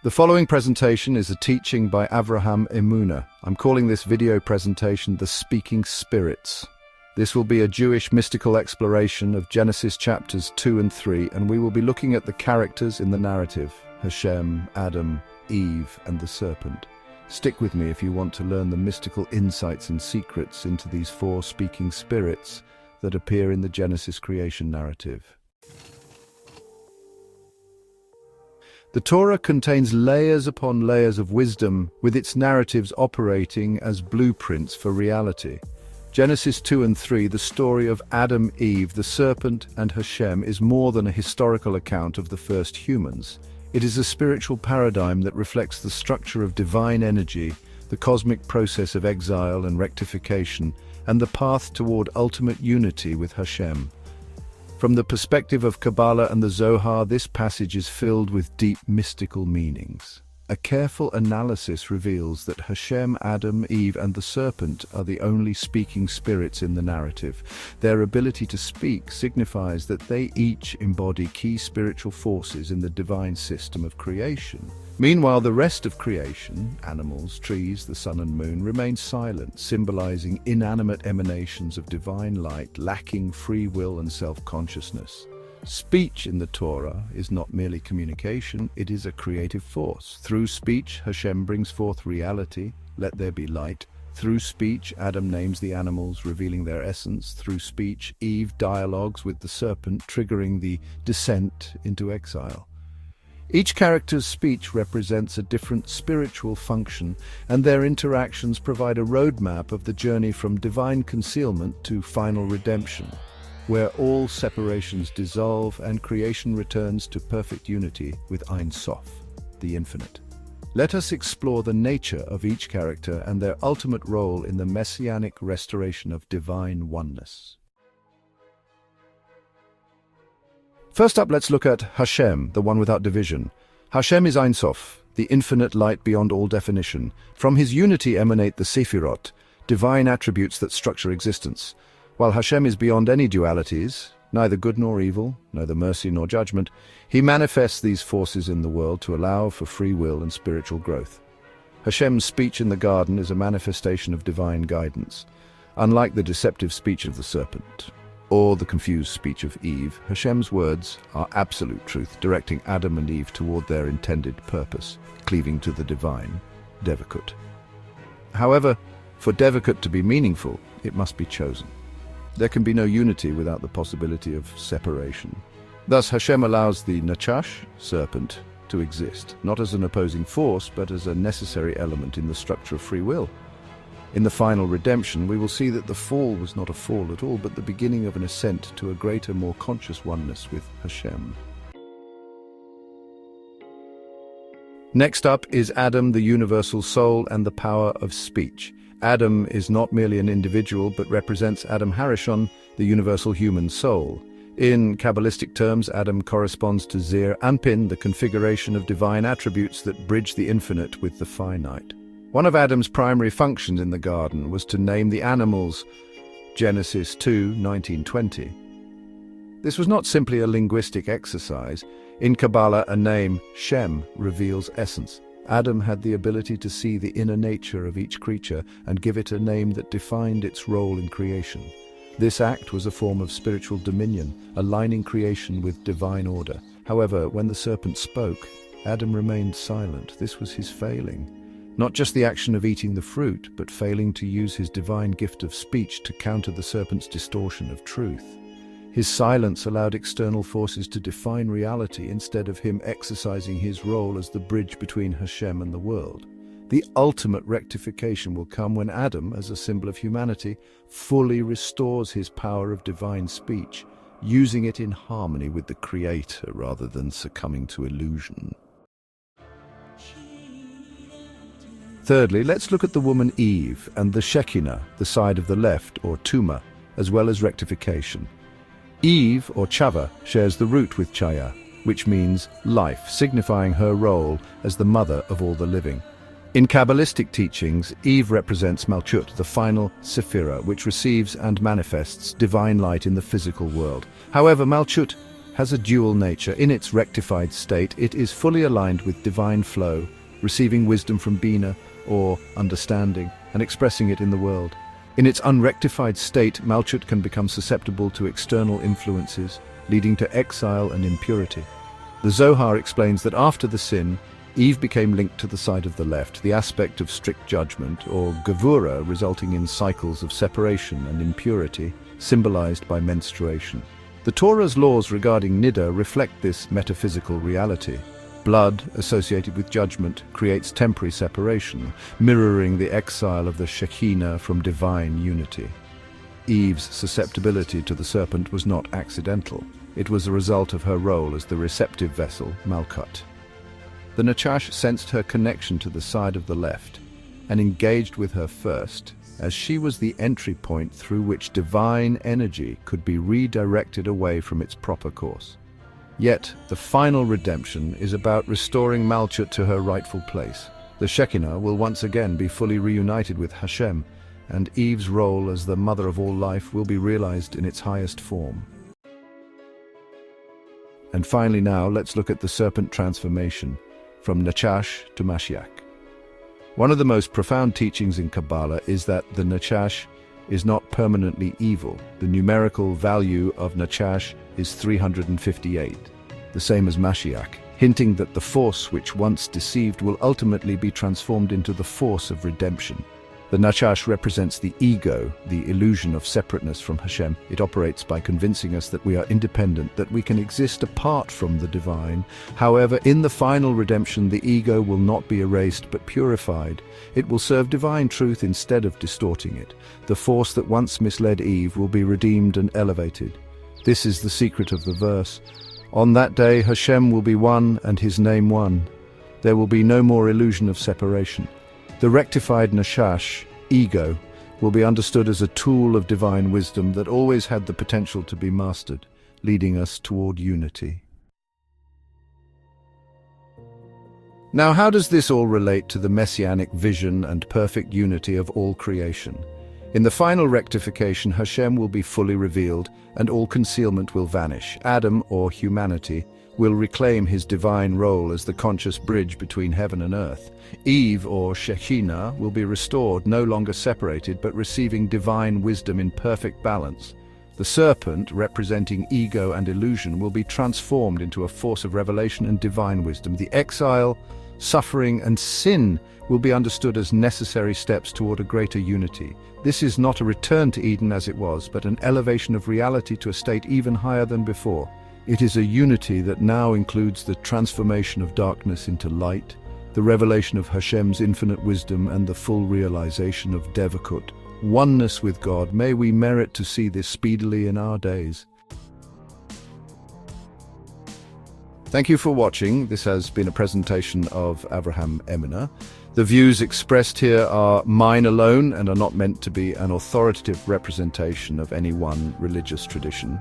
The following presentation is a teaching by Avraham Emuna. I'm calling this video presentation The Speaking Spirits. This will be a Jewish mystical exploration of Genesis chapters 2 and 3, and we will be looking at the characters in the narrative: Hashem, Adam, Eve, and the serpent. Stick with me if you want to learn the mystical insights and secrets into these four speaking spirits that appear in the Genesis creation narrative. The Torah contains layers upon layers of wisdom, with its narratives operating as blueprints for reality. Genesis 2 and 3, the story of Adam, Eve, the serpent, and Hashem, is more than a historical account of the first humans. It is a spiritual paradigm that reflects the structure of divine energy, the cosmic process of exile and rectification, and the path toward ultimate unity with Hashem. From the perspective of Kabbalah and the Zohar, this passage is filled with deep mystical meanings. A careful analysis reveals that Hashem, Adam, Eve, and the serpent are the only speaking spirits in the narrative. Their ability to speak signifies that they each embody key spiritual forces in the divine system of creation. Meanwhile, the rest of creation, animals, trees, the sun and moon, remain silent, symbolizing inanimate emanations of divine light, lacking free will and self-consciousness. Speech in the Torah is not merely communication, it is a creative force. Through speech, Hashem brings forth reality, let there be light. Through speech, Adam names the animals, revealing their essence. Through speech, Eve dialogues with the serpent, triggering the descent into exile. Each character's speech represents a different spiritual function, and their interactions provide a roadmap of the journey from divine concealment to final redemption, where all separations dissolve and creation returns to perfect unity with Ein Sof, the infinite. Let us explore the nature of each character and their ultimate role in the messianic restoration of divine oneness. First up, let's look at Hashem, the one without division. Hashem is Ein Sof, the infinite light beyond all definition. From his unity emanate the Sephirot, divine attributes that structure existence. While Hashem is beyond any dualities, neither good nor evil, neither mercy nor judgment, he manifests these forces in the world to allow for free will and spiritual growth. Hashem's speech in the garden is a manifestation of divine guidance. Unlike the deceptive speech of the serpent, or the confused speech of Eve, Hashem's words are absolute truth, directing Adam and Eve toward their intended purpose, cleaving to the divine, Devakut. However, for Devakut to be meaningful, it must be chosen. There can be no unity without the possibility of separation. Thus, Hashem allows the Nachash, serpent, to exist, not as an opposing force, but as a necessary element in the structure of free will. In the final redemption, we will see that the fall was not a fall at all, but the beginning of an ascent to a greater, more conscious oneness with Hashem. Next up is Adam, the universal soul and the power of speech. Adam is not merely an individual, but represents Adam Harishon, the universal human soul. In Kabbalistic terms, Adam corresponds to Zir Anpin, the configuration of divine attributes that bridge the infinite with the finite. One of Adam's primary functions in the garden was to name the animals, Genesis 2:19-20. This was not simply a linguistic exercise. In Kabbalah, a name, Shem, reveals essence. Adam had the ability to see the inner nature of each creature and give it a name that defined its role in creation. This act was a form of spiritual dominion, aligning creation with divine order. However, when the serpent spoke, Adam remained silent. This was his failing. Not just the action of eating the fruit, but failing to use his divine gift of speech to counter the serpent's distortion of truth. His silence allowed external forces to define reality instead of him exercising his role as the bridge between Hashem and the world. The ultimate rectification will come when Adam, as a symbol of humanity, fully restores his power of divine speech, using it in harmony with the Creator rather than succumbing to illusion. Thirdly, let's look at the woman Eve and the Shekinah, the side of the left, or Tuma, as well as rectification. Eve, or Chava, shares the root with Chaya, which means life, signifying her role as the mother of all the living. In Kabbalistic teachings, Eve represents Malchut, the final Sephirah, which receives and manifests divine light in the physical world. However, Malchut has a dual nature. In its rectified state, it is fully aligned with divine flow, receiving wisdom from Bina, or understanding, and expressing it in the world. In its unrectified state, Malchut can become susceptible to external influences, leading to exile and impurity. The Zohar explains that after the sin, Eve became linked to the side of the left, the aspect of strict judgment, or gevura, resulting in cycles of separation and impurity, symbolized by menstruation. The Torah's laws regarding niddah reflect this metaphysical reality. Blood, associated with judgment, creates temporary separation, mirroring the exile of the Shekinah from divine unity. Eve's susceptibility to the serpent was not accidental. It was a result of her role as the receptive vessel, Malkut. The Nachash sensed her connection to the side of the left and engaged with her first, as she was the entry point through which divine energy could be redirected away from its proper course. Yet, the final redemption is about restoring Malchut to her rightful place. The Shekinah will once again be fully reunited with Hashem, and Eve's role as the mother of all life will be realized in its highest form. And finally now, let's look at the serpent transformation, from Nachash to Mashiach. One of the most profound teachings in Kabbalah is that the Nachash is not permanently evil. The numerical value of Nachash is 358, the same as Mashiach, hinting that the force which once deceived will ultimately be transformed into the force of redemption. The Nachash represents the ego, the illusion of separateness from Hashem. It operates by convincing us that we are independent, that we can exist apart from the divine. However, in the final redemption, the ego will not be erased but purified. It will serve divine truth instead of distorting it. The force that once misled Eve will be redeemed and elevated. This is the secret of the verse. On that day, Hashem will be one and his name one. There will be no more illusion of separation. The rectified Nachash, ego, will be understood as a tool of divine wisdom that always had the potential to be mastered, leading us toward unity. Now, how does this all relate to the messianic vision and perfect unity of all creation? In the final rectification, Hashem will be fully revealed, and all concealment will vanish. Adam, or humanity, will reclaim his divine role as the conscious bridge between heaven and earth. Eve, or Shekinah, will be restored, no longer separated, but receiving divine wisdom in perfect balance. The serpent, representing ego and illusion, will be transformed into a force of revelation and divine wisdom. The exile, suffering, and sin will be understood as necessary steps toward a greater unity. This is not a return to Eden as it was, but an elevation of reality to a state even higher than before. It is a unity that now includes the transformation of darkness into light, the revelation of Hashem's infinite wisdom, and the full realization of Devakut, oneness with God. May we merit to see this speedily in our days. Thank you for watching. This has been a presentation of Avraham Eminer. The views expressed here are mine alone and are not meant to be an authoritative representation of any one religious tradition.